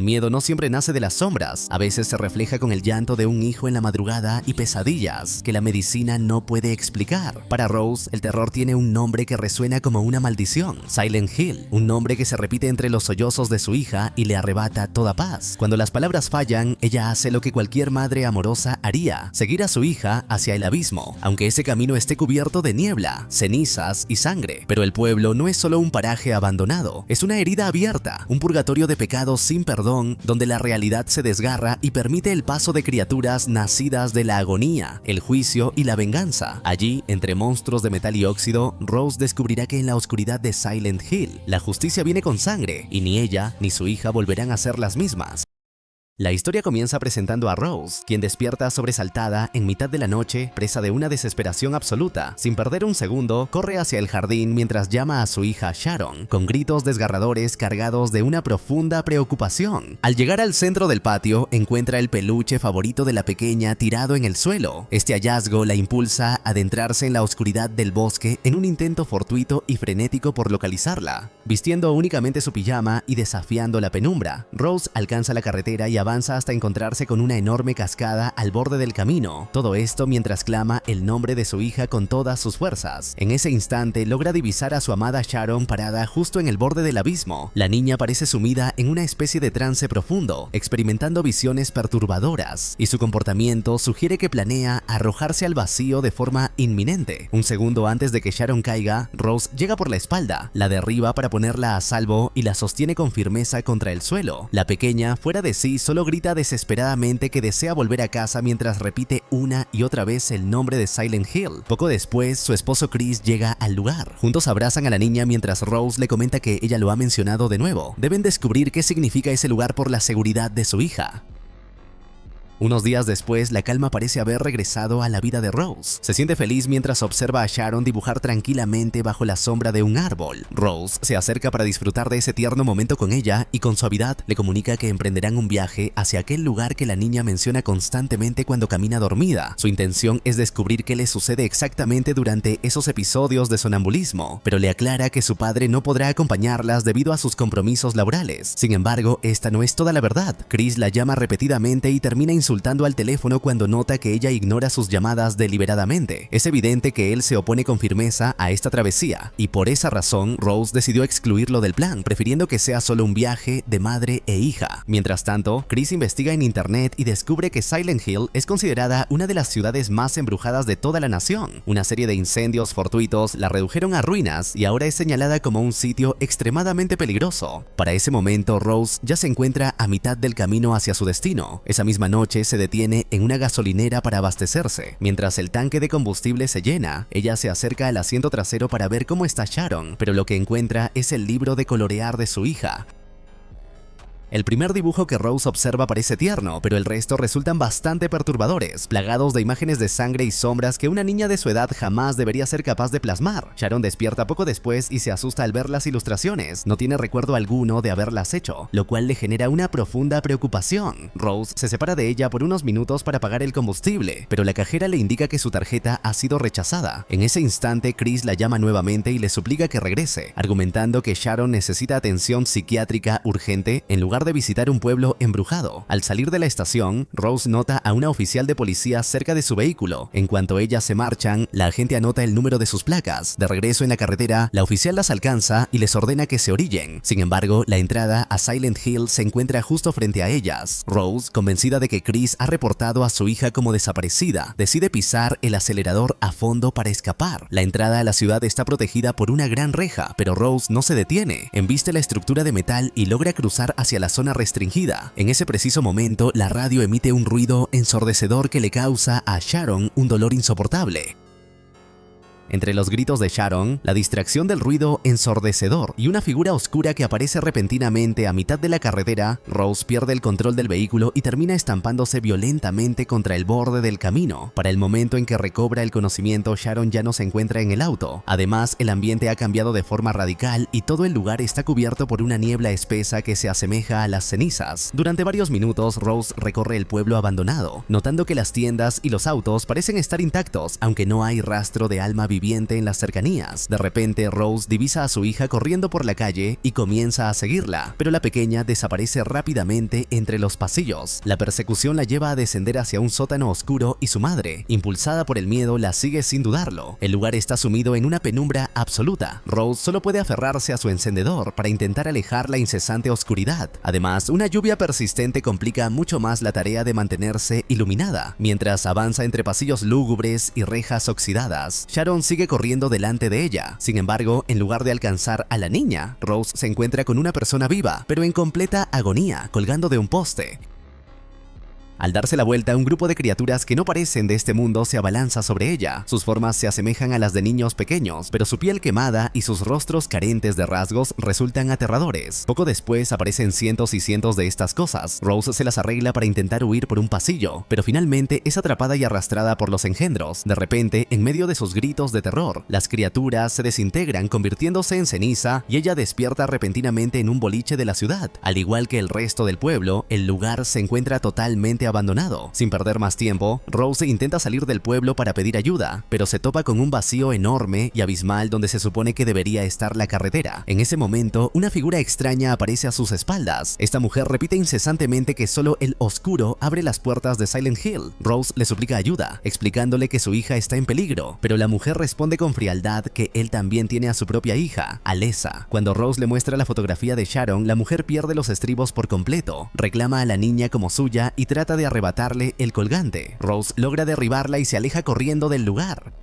miedo no siempre nace de las sombras, a veces se refleja con el llanto de un hijo en la madrugada y pesadillas que la medicina no puede explicar. Para Rose, el terror tiene un nombre que resuena como una maldición: Silent Hill, un nombre que se repite entre los sollozos de su hija y le arrebata toda paz. Cuando las palabras fallan, ella hace lo que cualquier madre amorosa haría: seguir a su hija hacia el abismo, aunque ese camino esté cubierto de niebla, cenizas y sangre. Pero el pueblo no es solo un paraje abandonado, es una herida abierta, un purgatorio de pecados sin perdón, donde la realidad se desgarra y permite el paso de criaturas nacidas de la agonía, el juicio y la venganza. Allí, entre monstruos de metal y óxido, Rose descubrirá que en la oscuridad de Silent Hill, la justicia viene con sangre, y ni ella ni su hija volverán a ser las mismas. La historia comienza presentando a Rose, quien despierta sobresaltada en mitad de la noche, presa de una desesperación absoluta. Sin perder un segundo, corre hacia el jardín mientras llama a su hija Sharon, con gritos desgarradores cargados de una profunda preocupación. Al llegar al centro del patio, encuentra el peluche favorito de la pequeña tirado en el suelo. Este hallazgo la impulsa a adentrarse en la oscuridad del bosque en un intento fortuito y frenético por localizarla. Vistiendo únicamente su pijama y desafiando la penumbra, Rose alcanza la carretera y avanza hasta encontrarse con una enorme cascada al borde del camino. Todo esto mientras clama el nombre de su hija con todas sus fuerzas. En ese instante logra divisar a su amada Sharon parada justo en el borde del abismo. La niña parece sumida en una especie de trance profundo, experimentando visiones perturbadoras, y su comportamiento sugiere que planea arrojarse al vacío de forma inminente. Un segundo antes de que Sharon caiga, Rose llega por la espalda, la derriba para ponerla a salvo y la sostiene con firmeza contra el suelo. La pequeña, fuera de sí, solo grita desesperadamente que desea volver a casa mientras repite una y otra vez el nombre de Silent Hill. Poco después, su esposo Chris llega al lugar. Juntos abrazan a la niña mientras Rose le comenta que ella lo ha mencionado de nuevo. Deben descubrir qué significa ese lugar por la seguridad de su hija. Unos días después, la calma parece haber regresado a la vida de Rose. Se siente feliz mientras observa a Sharon dibujar tranquilamente bajo la sombra de un árbol. Rose se acerca para disfrutar de ese tierno momento con ella y con suavidad le comunica que emprenderán un viaje hacia aquel lugar que la niña menciona constantemente cuando camina dormida. Su intención es descubrir qué le sucede exactamente durante esos episodios de sonambulismo, pero le aclara que su padre no podrá acompañarlas debido a sus compromisos laborales. Sin embargo, esta no es toda la verdad. Chris la llama repetidamente y termina insultando al teléfono cuando nota que ella ignora sus llamadas deliberadamente. Es evidente que él se opone con firmeza a esta travesía, y por esa razón Rose decidió excluirlo del plan, prefiriendo que sea solo un viaje de madre e hija. Mientras tanto, Chris investiga en internet y descubre que Silent Hill es considerada una de las ciudades más embrujadas de toda la nación. Una serie de incendios fortuitos la redujeron a ruinas y ahora es señalada como un sitio extremadamente peligroso. Para ese momento, Rose ya se encuentra a mitad del camino hacia su destino. Esa misma noche se detiene en una gasolinera para abastecerse. Mientras el tanque de combustible se llena, ella se acerca al asiento trasero para ver cómo está Sharon, pero lo que encuentra es el libro de colorear de su hija. El primer dibujo que Rose observa parece tierno, pero el resto resultan bastante perturbadores, plagados de imágenes de sangre y sombras que una niña de su edad jamás debería ser capaz de plasmar. Sharon despierta poco después y se asusta al ver las ilustraciones. No tiene recuerdo alguno de haberlas hecho, lo cual le genera una profunda preocupación. Rose se separa de ella por unos minutos para pagar el combustible, pero la cajera le indica que su tarjeta ha sido rechazada. En ese instante, Chris la llama nuevamente y le suplica que regrese, argumentando que Sharon necesita atención psiquiátrica urgente en lugar de visitar un pueblo embrujado. Al salir de la estación, Rose nota a una oficial de policía cerca de su vehículo. En cuanto ellas se marchan, la agente anota el número de sus placas. De regreso en la carretera, la oficial las alcanza y les ordena que se orillen. Sin embargo, la entrada a Silent Hill se encuentra justo frente a ellas. Rose, convencida de que Chris ha reportado a su hija como desaparecida, decide pisar el acelerador a fondo para escapar. La entrada a la ciudad está protegida por una gran reja, pero Rose no se detiene. Embiste la estructura de metal y logra cruzar hacia la zona restringida. En ese preciso momento, la radio emite un ruido ensordecedor que le causa a Sharon un dolor insoportable. Entre los gritos de Sharon, la distracción del ruido ensordecedor y una figura oscura que aparece repentinamente a mitad de la carretera, Rose pierde el control del vehículo y termina estampándose violentamente contra el borde del camino. Para el momento en que recobra el conocimiento, Sharon ya no se encuentra en el auto. Además, el ambiente ha cambiado de forma radical y todo el lugar está cubierto por una niebla espesa que se asemeja a las cenizas. Durante varios minutos, Rose recorre el pueblo abandonado, notando que las tiendas y los autos parecen estar intactos, aunque no hay rastro de alma viviente viviente en las cercanías. De repente, Rose divisa a su hija corriendo por la calle y comienza a seguirla, pero la pequeña desaparece rápidamente entre los pasillos. La persecución la lleva a descender hacia un sótano oscuro y su madre, impulsada por el miedo, la sigue sin dudarlo. El lugar está sumido en una penumbra absoluta. Rose solo puede aferrarse a su encendedor para intentar alejar la incesante oscuridad. Además, una lluvia persistente complica mucho más la tarea de mantenerse iluminada. Mientras avanza entre pasillos lúgubres y rejas oxidadas, Sharon sigue corriendo delante de ella. Sin embargo, en lugar de alcanzar a la niña, Rose se encuentra con una persona viva, pero en completa agonía, colgando de un poste. Al darse la vuelta, un grupo de criaturas que no parecen de este mundo se abalanza sobre ella. Sus formas se asemejan a las de niños pequeños, pero su piel quemada y sus rostros carentes de rasgos resultan aterradores. Poco después aparecen cientos y cientos de estas cosas. Rose se las arregla para intentar huir por un pasillo, pero finalmente es atrapada y arrastrada por los engendros. De repente, en medio de sus gritos de terror, las criaturas se desintegran convirtiéndose en ceniza y ella despierta repentinamente en un boliche de la ciudad. Al igual que el resto del pueblo, el lugar se encuentra totalmente abandonado. Sin perder más tiempo, Rose intenta salir del pueblo para pedir ayuda, pero se topa con un vacío enorme y abismal donde se supone que debería estar la carretera. En ese momento, una figura extraña aparece a sus espaldas. Esta mujer repite incesantemente que solo el oscuro abre las puertas de Silent Hill. Rose le suplica ayuda, explicándole que su hija está en peligro, pero la mujer responde con frialdad que él también tiene a su propia hija, Alessa. Cuando Rose le muestra la fotografía de Sharon, la mujer pierde los estribos por completo, reclama a la niña como suya y trata de arrebatarle el colgante. Rose logra derribarla y se aleja corriendo del lugar.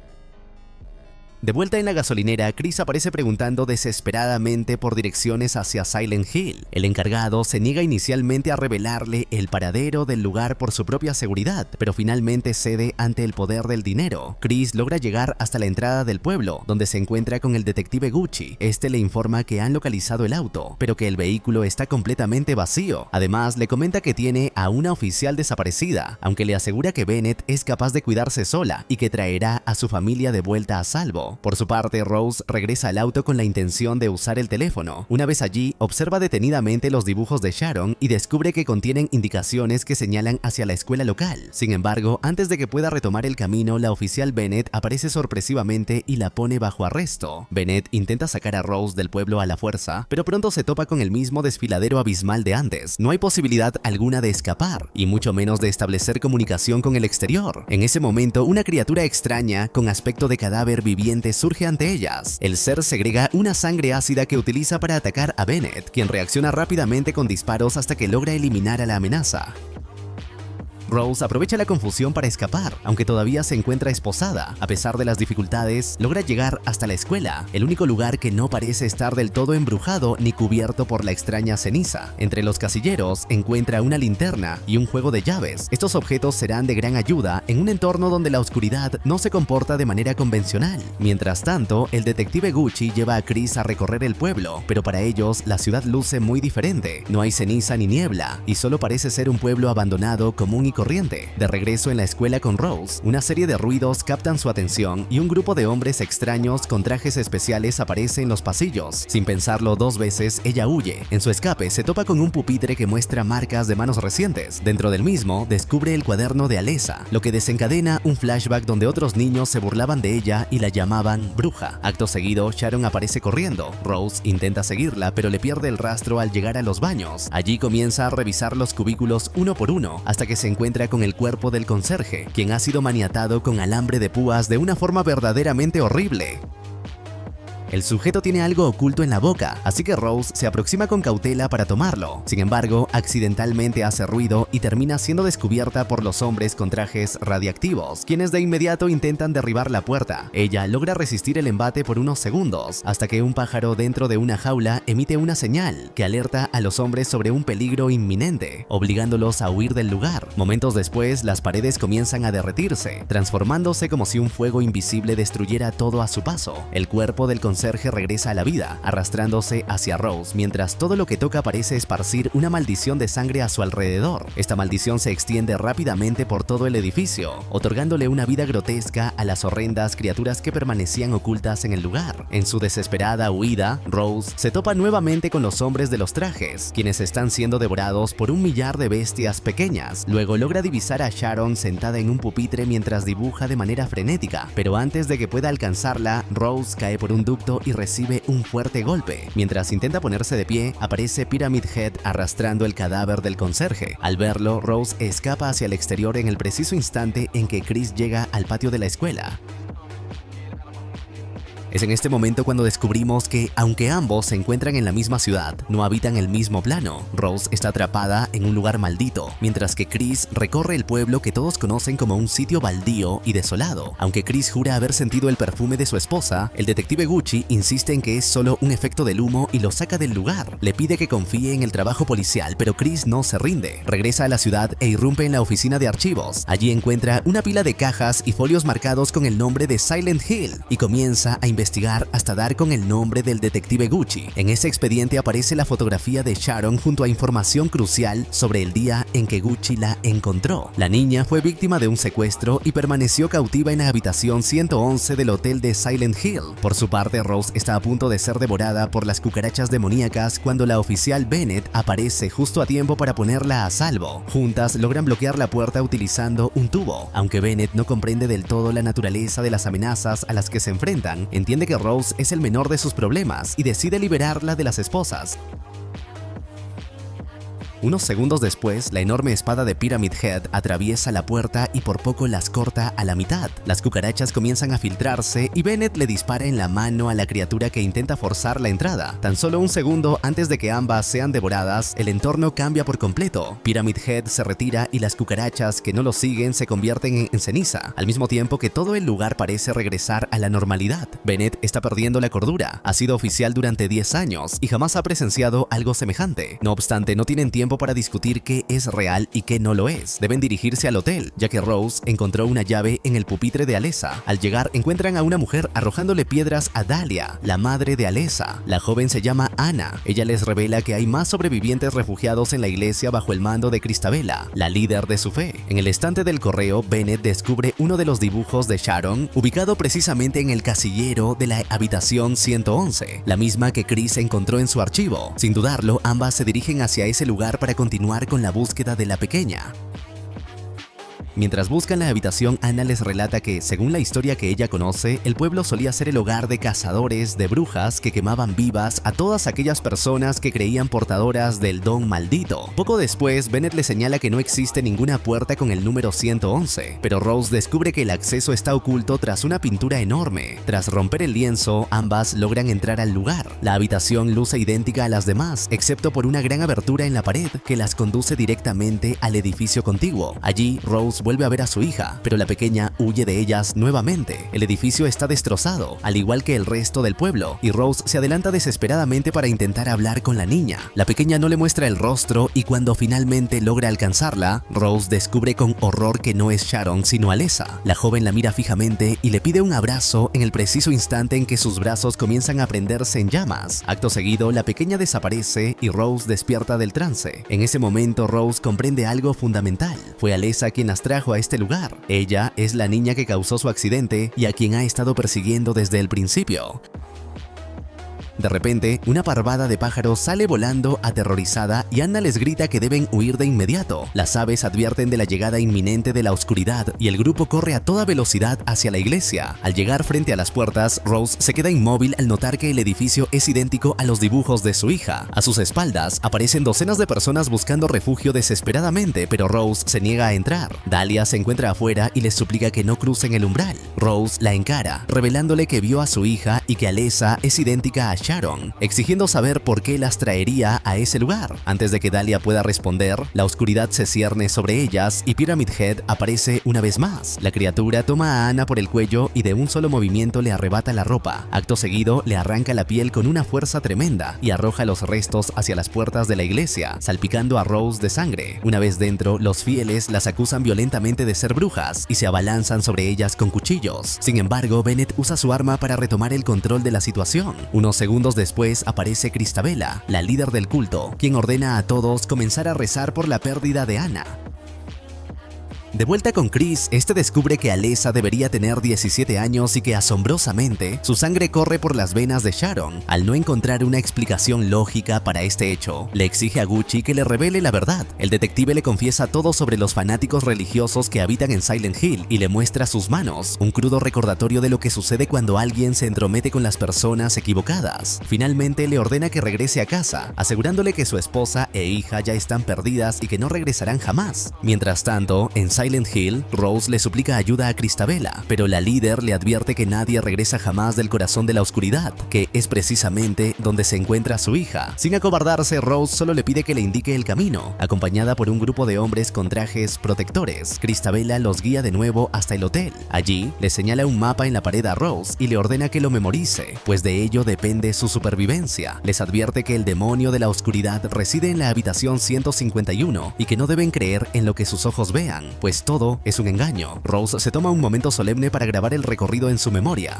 De vuelta en la gasolinera, Chris aparece preguntando desesperadamente por direcciones hacia Silent Hill. El encargado se niega inicialmente a revelarle el paradero del lugar por su propia seguridad, pero finalmente cede ante el poder del dinero. Chris logra llegar hasta la entrada del pueblo, donde se encuentra con el detective Gucci. Este le informa que han localizado el auto, pero que el vehículo está completamente vacío. Además, le comenta que tiene a una oficial desaparecida, aunque le asegura que Bennett es capaz de cuidarse sola y que traerá a su familia de vuelta a salvo. Por su parte, Rose regresa al auto con la intención de usar el teléfono. Una vez allí, observa detenidamente los dibujos de Sharon y descubre que contienen indicaciones que señalan hacia la escuela local. Sin embargo, antes de que pueda retomar el camino, la oficial Bennett aparece sorpresivamente y la pone bajo arresto. Bennett intenta sacar a Rose del pueblo a la fuerza, pero pronto se topa con el mismo desfiladero abismal de antes. No hay posibilidad alguna de escapar, y mucho menos de establecer comunicación con el exterior. En ese momento, una criatura extraña con aspecto de cadáver viviente surge ante ellas. El ser segrega una sangre ácida que utiliza para atacar a Bennett, quien reacciona rápidamente con disparos hasta que logra eliminar a la amenaza. Rose aprovecha la confusión para escapar, aunque todavía se encuentra esposada. A pesar de las dificultades, logra llegar hasta la escuela, el único lugar que no parece estar del todo embrujado ni cubierto por la extraña ceniza. Entre los casilleros encuentra una linterna y un juego de llaves. Estos objetos serán de gran ayuda en un entorno donde la oscuridad no se comporta de manera convencional. Mientras tanto, el detective Gucci lleva a Chris a recorrer el pueblo, pero para ellos la ciudad luce muy diferente. No hay ceniza ni niebla, y solo parece ser un pueblo abandonado, común y corriente. De regreso en la escuela con Rose, una serie de ruidos captan su atención y un grupo de hombres extraños con trajes especiales aparece en los pasillos. Sin pensarlo dos veces, ella huye. En su escape se topa con un pupitre que muestra marcas de manos recientes. Dentro del mismo, descubre el cuaderno de Alessa, lo que desencadena un flashback donde otros niños se burlaban de ella y la llamaban bruja. Acto seguido, Sharon aparece corriendo. Rose intenta seguirla, pero le pierde el rastro al llegar a los baños. Allí comienza a revisar los cubículos uno por uno, hasta que se encuentra con el cuerpo del conserje, quien ha sido maniatado con alambre de púas de una forma verdaderamente horrible. El sujeto tiene algo oculto en la boca, así que Rose se aproxima con cautela para tomarlo. Sin embargo, accidentalmente hace ruido y termina siendo descubierta por los hombres con trajes radiactivos, quienes de inmediato intentan derribar la puerta. Ella logra resistir el embate por unos segundos, hasta que un pájaro dentro de una jaula emite una señal que alerta a los hombres sobre un peligro inminente, obligándolos a huir del lugar. Momentos después, las paredes comienzan a derretirse, transformándose como si un fuego invisible destruyera todo a su paso. El cuerpo del conserje conserje regresa a la vida, arrastrándose hacia Rose, mientras todo lo que toca parece esparcir una maldición de sangre a su alrededor. Esta maldición se extiende rápidamente por todo el edificio, otorgándole una vida grotesca a las horrendas criaturas que permanecían ocultas en el lugar. En su desesperada huida, Rose se topa nuevamente con los hombres de los trajes, quienes están siendo devorados por un millar de bestias pequeñas. Luego logra divisar a Sharon sentada en un pupitre mientras dibuja de manera frenética, pero antes de que pueda alcanzarla, Rose cae por un ducto y recibe un fuerte golpe. Mientras intenta ponerse de pie, aparece Pyramid Head arrastrando el cadáver del conserje. Al verlo, Rose escapa hacia el exterior en el preciso instante en que Chris llega al patio de la escuela. Es en este momento cuando descubrimos que, aunque ambos se encuentran en la misma ciudad, no habitan el mismo plano. Rose está atrapada en un lugar maldito, mientras que Chris recorre el pueblo que todos conocen como un sitio baldío y desolado. Aunque Chris jura haber sentido el perfume de su esposa, el detective Gucci insiste en que es solo un efecto del humo y lo saca del lugar. Le pide que confíe en el trabajo policial, pero Chris no se rinde. Regresa a la ciudad e irrumpe en la oficina de archivos. Allí encuentra una pila de cajas y folios marcados con el nombre de Silent Hill y comienza a investigar hasta dar con el nombre del detective Gucci. En ese expediente aparece la fotografía de Sharon junto a información crucial sobre el día en que Gucci la encontró. La niña fue víctima de un secuestro y permaneció cautiva en la habitación 111 del hotel de Silent Hill. Por su parte, Rose está a punto de ser devorada por las cucarachas demoníacas cuando la oficial Bennett aparece justo a tiempo para ponerla a salvo. Juntas logran bloquear la puerta utilizando un tubo. Aunque Bennett no comprende del todo la naturaleza de las amenazas a las que se enfrentan, entiende que Rose es el menor de sus problemas y decide liberarla de las esposas. Unos segundos después, la enorme espada de Pyramid Head atraviesa la puerta y por poco las corta a la mitad. Las cucarachas comienzan a filtrarse y Bennett le dispara en la mano a la criatura que intenta forzar la entrada. Tan solo un segundo antes de que ambas sean devoradas, el entorno cambia por completo. Pyramid Head se retira y las cucarachas que no lo siguen se convierten en ceniza, al mismo tiempo que todo el lugar parece regresar a la normalidad. Bennett está perdiendo la cordura. Ha sido oficial durante 10 años y jamás ha presenciado algo semejante. No obstante, no tienen tiempo para discutir qué es real y qué no lo es. Deben dirigirse al hotel, ya que Rose encontró una llave en el pupitre de Alessa. Al llegar, encuentran a una mujer arrojándole piedras a Dahlia, la madre de Alessa. La joven se llama Anna. Ella les revela que hay más sobrevivientes refugiados en la iglesia bajo el mando de Christabella, la líder de su fe. En el estante del correo, Bennett descubre uno de los dibujos de Sharon, ubicado precisamente en el casillero de la habitación 111, la misma que Chris encontró en su archivo. Sin dudarlo, ambas se dirigen hacia ese lugar para continuar con la búsqueda de la pequeña. Mientras buscan la habitación, Anna les relata que, según la historia que ella conoce, el pueblo solía ser el hogar de cazadores de brujas que quemaban vivas a todas aquellas personas que creían portadoras del don maldito. Poco después, Bennett le señala que no existe ninguna puerta con el número 111, pero Rose descubre que el acceso está oculto tras una pintura enorme. Tras romper el lienzo, ambas logran entrar al lugar. La habitación luce idéntica a las demás, excepto por una gran abertura en la pared que las conduce directamente al edificio contiguo. Allí, Rose vuelve a ver a su hija, pero la pequeña huye de ellas nuevamente. El edificio está destrozado, al igual que el resto del pueblo, y Rose se adelanta desesperadamente para intentar hablar con la niña. La pequeña no le muestra el rostro y cuando finalmente logra alcanzarla, Rose descubre con horror que no es Sharon sino Alessa. La joven la mira fijamente y le pide un abrazo en el preciso instante en que sus brazos comienzan a prenderse en llamas. Acto seguido, la pequeña desaparece y Rose despierta del trance. En ese momento, Rose comprende algo fundamental. Fue Alessa quien las trajo a este lugar. Ella es la niña que causó su accidente y a quien ha estado persiguiendo desde el principio. De repente, una parvada de pájaros sale volando aterrorizada y Anna les grita que deben huir de inmediato. Las aves advierten de la llegada inminente de la oscuridad y el grupo corre a toda velocidad hacia la iglesia. Al llegar frente a las puertas, Rose se queda inmóvil al notar que el edificio es idéntico a los dibujos de su hija. A sus espaldas aparecen docenas de personas buscando refugio desesperadamente, pero Rose se niega a entrar. Dahlia se encuentra afuera y les suplica que no crucen el umbral. Rose la encara, revelándole que vio a su hija y que Alessa es idéntica a Sharon. Sharon, exigiendo saber por qué las traería a ese lugar. Antes de que Dahlia pueda responder, la oscuridad se cierne sobre ellas y Pyramid Head aparece una vez más. La criatura toma a Anna por el cuello y de un solo movimiento le arrebata la ropa. Acto seguido, le arranca la piel con una fuerza tremenda y arroja los restos hacia las puertas de la iglesia, salpicando a Rose de sangre. Una vez dentro, los fieles las acusan violentamente de ser brujas y se abalanzan sobre ellas con cuchillos. Sin embargo, Bennett usa su arma para retomar el control de la situación. Unos segundos después aparece Christabella, la líder del culto, quien ordena a todos comenzar a rezar por la pérdida de Anna. De vuelta con Chris, este descubre que Alessa debería tener 17 años y que asombrosamente su sangre corre por las venas de Sharon. Al no encontrar una explicación lógica para este hecho, le exige a Gucci que le revele la verdad. El detective le confiesa todo sobre los fanáticos religiosos que habitan en Silent Hill y le muestra sus manos, un crudo recordatorio de lo que sucede cuando alguien se entromete con las personas equivocadas. Finalmente le ordena que regrese a casa, asegurándole que su esposa e hija ya están perdidas y que no regresarán jamás. Mientras tanto, en Silent Hill, Rose le suplica ayuda a Christabella, pero la líder le advierte que nadie regresa jamás del corazón de la oscuridad, que es precisamente donde se encuentra su hija. Sin acobardarse, Rose solo le pide que le indique el camino. Acompañada por un grupo de hombres con trajes protectores, Christabella los guía de nuevo hasta el hotel. Allí, le señala un mapa en la pared a Rose y le ordena que lo memorice, pues de ello depende su supervivencia. Les advierte que el demonio de la oscuridad reside en la habitación 151 y que no deben creer en lo que sus ojos vean, pues todo es un engaño. Rose se toma un momento solemne para grabar el recorrido en su memoria.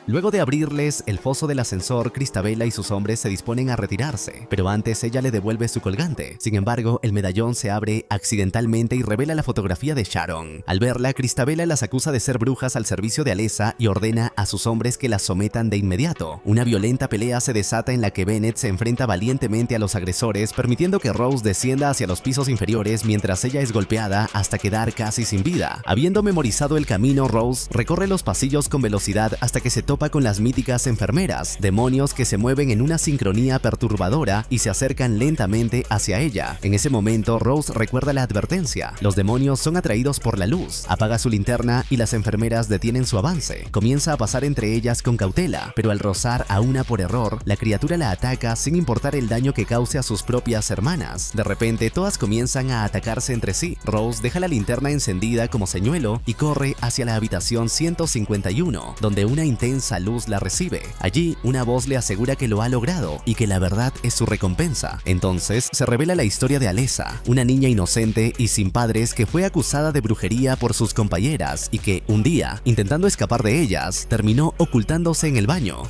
Luego de abrirles el foso del ascensor, Christabella y sus hombres se disponen a retirarse, pero antes ella le devuelve su colgante. Sin embargo, el medallón se abre accidentalmente y revela la fotografía de Sharon. Al verla, Christabella las acusa de ser brujas al servicio de Alessa y ordena a sus hombres que las sometan de inmediato. Una violenta pelea se desata en la que Bennett se enfrenta valientemente a los agresores, permitiendo que Rose descienda hacia los pisos inferiores mientras ella es golpeada hasta quedar casi sin vida. Habiendo memorizado el camino, Rose recorre los pasillos con velocidad hasta que se topa con las míticas enfermeras, demonios que se mueven en una sincronía perturbadora y se acercan lentamente hacia ella. En ese momento, Rose recuerda la advertencia. Los demonios son atraídos por la luz. Apaga su linterna y las enfermeras detienen su avance. Comienza a pasar entre ellas con cautela, pero al rozar a una por error, la criatura la ataca sin importar el daño que cause a sus propias hermanas. De repente, todas comienzan a atacarse entre sí. Rose deja la linterna encendida como señuelo y corre hacia la habitación 151, donde una intensa luz la recibe. Allí, una voz le asegura que lo ha logrado y que la verdad es su recompensa. Entonces, se revela la historia de Alessa, una niña inocente y sin padres que fue acusada de brujería por sus compañeras y que, un día, intentando escapar de ellas, terminó ocultándose en el baño.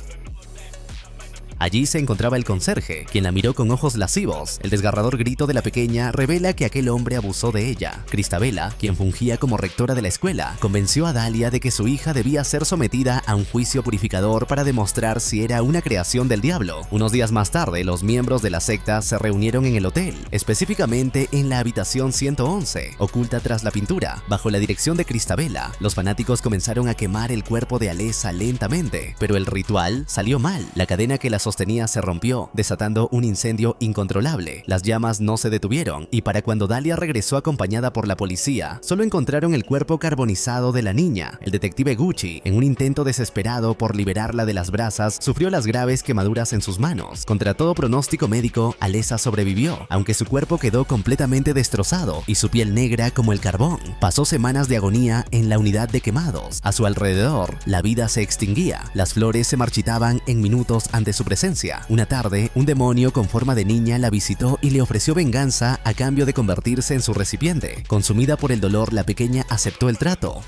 Allí se encontraba el conserje, quien la miró con ojos lascivos. El desgarrador grito de la pequeña revela que aquel hombre abusó de ella. Christabella, quien fungía como rectora de la escuela, convenció a Dahlia de que su hija debía ser sometida a un juicio purificador para demostrar si era una creación del diablo. Unos días más tarde, los miembros de la secta se reunieron en el hotel, específicamente en la habitación 111, oculta tras la pintura. Bajo la dirección de Christabella, los fanáticos comenzaron a quemar el cuerpo de Alessa lentamente, pero el ritual salió mal. La cadena que la sostenía se rompió, desatando un incendio incontrolable. Las llamas no se detuvieron y para cuando Dahlia regresó acompañada por la policía, solo encontraron el cuerpo carbonizado de la niña. El detective Gucci, en un intento desesperado por liberarla de las brasas, sufrió las graves quemaduras en sus manos. Contra todo pronóstico médico, Alessa sobrevivió, aunque su cuerpo quedó completamente destrozado y su piel negra como el carbón. Pasó semanas de agonía en la unidad de quemados. A su alrededor, la vida se extinguía. Las flores se marchitaban en minutos ante su presencia. Una tarde, un demonio con forma de niña la visitó y le ofreció venganza a cambio de convertirse en su recipiente. Consumida por el dolor, la pequeña aceptó el trato.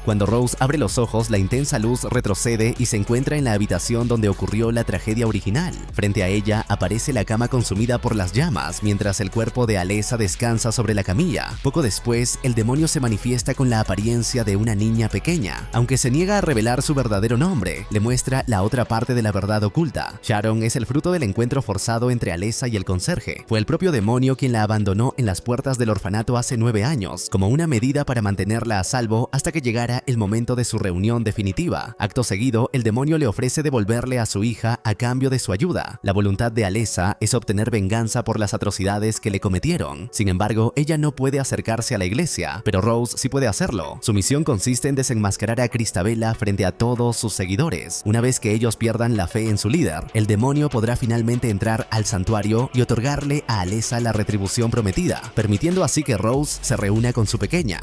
Cuando Rose abre los ojos, la intensa luz retrocede y se encuentra en la habitación donde ocurrió la tragedia original. Frente a ella aparece la cama consumida por las llamas, mientras el cuerpo de Alessa descansa sobre la camilla. Poco después, el demonio se manifiesta con la apariencia de una niña pequeña. Aunque se niega a revelar su verdadero nombre, le muestra la otra parte de la verdad oculta. Sharon es el fruto del encuentro forzado entre Alessa y el conserje. Fue el propio demonio quien la abandonó en las puertas del orfanato hace 9 años, como una medida para mantenerla a salvo hasta que llegara llegara el momento de su reunión definitiva. Acto seguido, el demonio le ofrece devolverle a su hija a cambio de su ayuda. La voluntad de Alessa es obtener venganza por las atrocidades que le cometieron. Sin embargo, ella no puede acercarse a la iglesia, pero Rose sí puede hacerlo. Su misión consiste en desenmascarar a Cristabella frente a todos sus seguidores. Una vez que ellos pierdan la fe en su líder, el demonio podrá finalmente entrar al santuario y otorgarle a Alessa la retribución prometida, permitiendo así que Rose se reúna con su pequeña.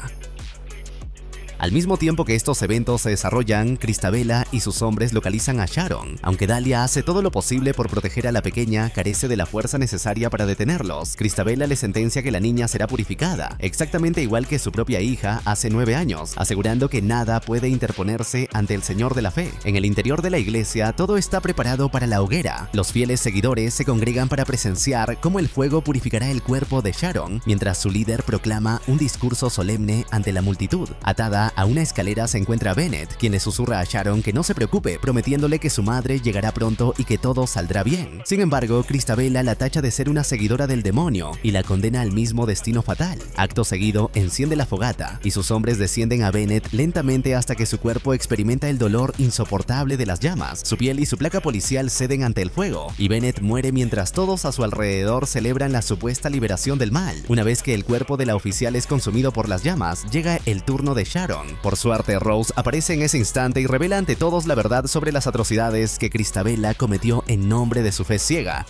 Al mismo tiempo que estos eventos se desarrollan, Cristabella y sus hombres localizan a Sharon. Aunque Dahlia hace todo lo posible por proteger a la pequeña, carece de la fuerza necesaria para detenerlos. Cristabella le sentencia que la niña será purificada, exactamente igual que su propia hija hace 9 años, asegurando que nada puede interponerse ante el Señor de la Fe. En el interior de la iglesia, todo está preparado para la hoguera. Los fieles seguidores se congregan para presenciar cómo el fuego purificará el cuerpo de Sharon, mientras su líder proclama un discurso solemne ante la multitud. Atada a una escalera se encuentra Bennett, quien le susurra a Sharon que no se preocupe, prometiéndole que su madre llegará pronto y que todo saldrá bien. Sin embargo, Cristabella la tacha de ser una seguidora del demonio y la condena al mismo destino fatal. Acto seguido, enciende la fogata y sus hombres descienden a Bennett lentamente hasta que su cuerpo experimenta el dolor insoportable de las llamas. Su piel y su placa policial ceden ante el fuego y Bennett muere mientras todos a su alrededor celebran la supuesta liberación del mal. Una vez que el cuerpo de la oficial es consumido por las llamas, llega el turno de Sharon. Por suerte, Rose aparece en ese instante y revela ante todos la verdad sobre las atrocidades que Cristabella cometió en nombre de su fe ciega.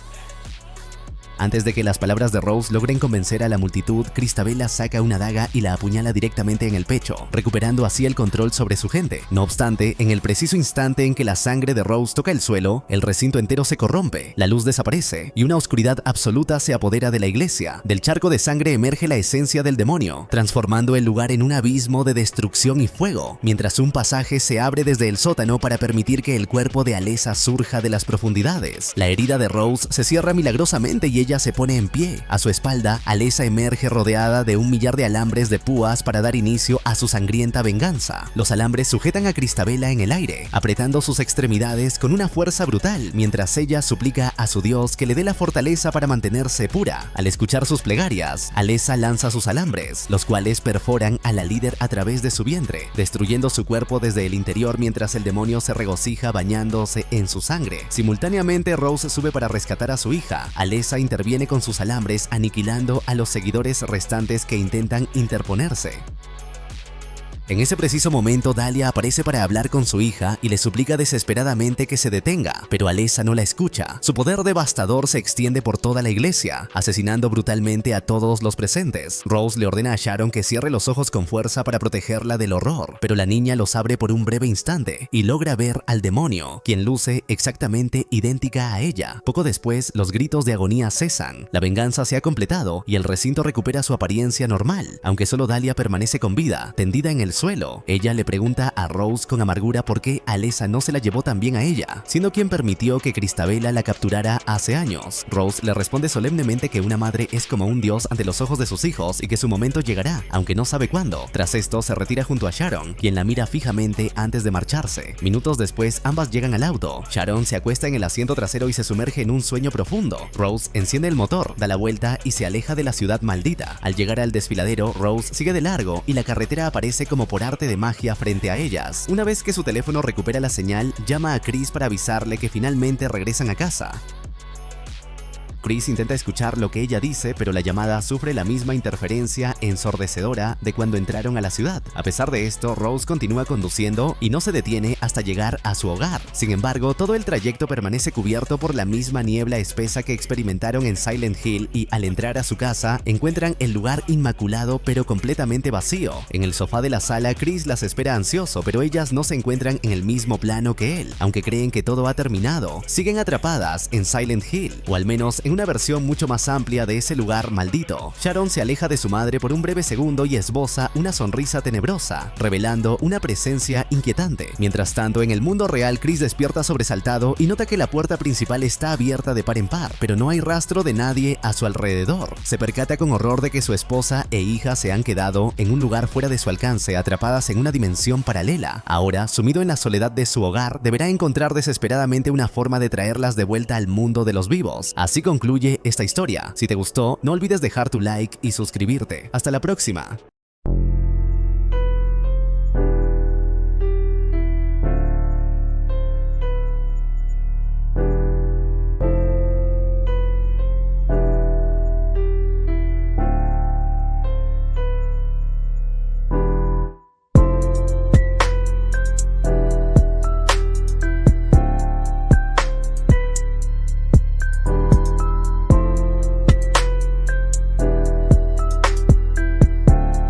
Antes de que las palabras de Rose logren convencer a la multitud, Cristabella saca una daga y la apuñala directamente en el pecho, recuperando así el control sobre su gente. No obstante, en el preciso instante en que la sangre de Rose toca el suelo, el recinto entero se corrompe, la luz desaparece y una oscuridad absoluta se apodera de la iglesia. Del charco de sangre emerge la esencia del demonio, transformando el lugar en un abismo de destrucción y fuego, mientras un pasaje se abre desde el sótano para permitir que el cuerpo de Alessa surja de las profundidades. La herida de Rose se cierra milagrosamente y ella se pone en pie. A su espalda, Alessa emerge rodeada de un millar de alambres de púas para dar inicio a su sangrienta venganza. Los alambres sujetan a Cristabella en el aire, apretando sus extremidades con una fuerza brutal, mientras ella suplica a su Dios que le dé la fortaleza para mantenerse pura. Al escuchar sus plegarias, Alessa lanza sus alambres, los cuales perforan a la líder a través de su vientre, destruyendo su cuerpo desde el interior mientras el demonio se regocija bañándose en su sangre. Simultáneamente, Rose sube para rescatar a su hija. Alessa interviene con sus alambres, aniquilando a los seguidores restantes que intentan interponerse. En ese preciso momento, Dahlia aparece para hablar con su hija y le suplica desesperadamente que se detenga, pero Alessa no la escucha. Su poder devastador se extiende por toda la iglesia, asesinando brutalmente a todos los presentes. Rose le ordena a Sharon que cierre los ojos con fuerza para protegerla del horror, pero la niña los abre por un breve instante y logra ver al demonio, quien luce exactamente idéntica a ella. Poco después, los gritos de agonía cesan, la venganza se ha completado y el recinto recupera su apariencia normal, aunque solo Dahlia permanece con vida, tendida en el suelo. Ella le pregunta a Rose con amargura por qué Alessa no se la llevó tan bien a ella, siendo quien permitió que Cristabella la capturara hace años. Rose le responde solemnemente que una madre es como un dios ante los ojos de sus hijos y que su momento llegará, aunque no sabe cuándo. Tras esto, se retira junto a Sharon, quien la mira fijamente antes de marcharse. Minutos después, ambas llegan al auto. Sharon se acuesta en el asiento trasero y se sumerge en un sueño profundo. Rose enciende el motor, da la vuelta y se aleja de la ciudad maldita. Al llegar al desfiladero, Rose sigue de largo y la carretera aparece como por arte de magia frente a ellas. Una vez que su teléfono recupera la señal, llama a Chris para avisarle que finalmente regresan a casa. Chris intenta escuchar lo que ella dice, pero la llamada sufre la misma interferencia ensordecedora de cuando entraron a la ciudad. A pesar de esto, Rose continúa conduciendo y no se detiene hasta llegar a su hogar. Sin embargo, todo el trayecto permanece cubierto por la misma niebla espesa que experimentaron en Silent Hill y al entrar a su casa, encuentran el lugar inmaculado pero completamente vacío. En el sofá de la sala, Chris las espera ansioso, pero ellas no se encuentran en el mismo plano que él. Aunque creen que todo ha terminado, siguen atrapadas en Silent Hill, o al menos en una versión mucho más amplia de ese lugar maldito. Sharon se aleja de su madre por un breve segundo y esboza una sonrisa tenebrosa, revelando una presencia inquietante. Mientras tanto, en el mundo real, Chris despierta sobresaltado y nota que la puerta principal está abierta de par en par, pero no hay rastro de nadie a su alrededor. Se percata con horror de que su esposa e hija se han quedado en un lugar fuera de su alcance, atrapadas en una dimensión paralela. Ahora, sumido en la soledad de su hogar, deberá encontrar desesperadamente una forma de traerlas de vuelta al mundo de los vivos. Así concluye esta historia. Si te gustó, no olvides dejar tu like y suscribirte. Hasta la próxima.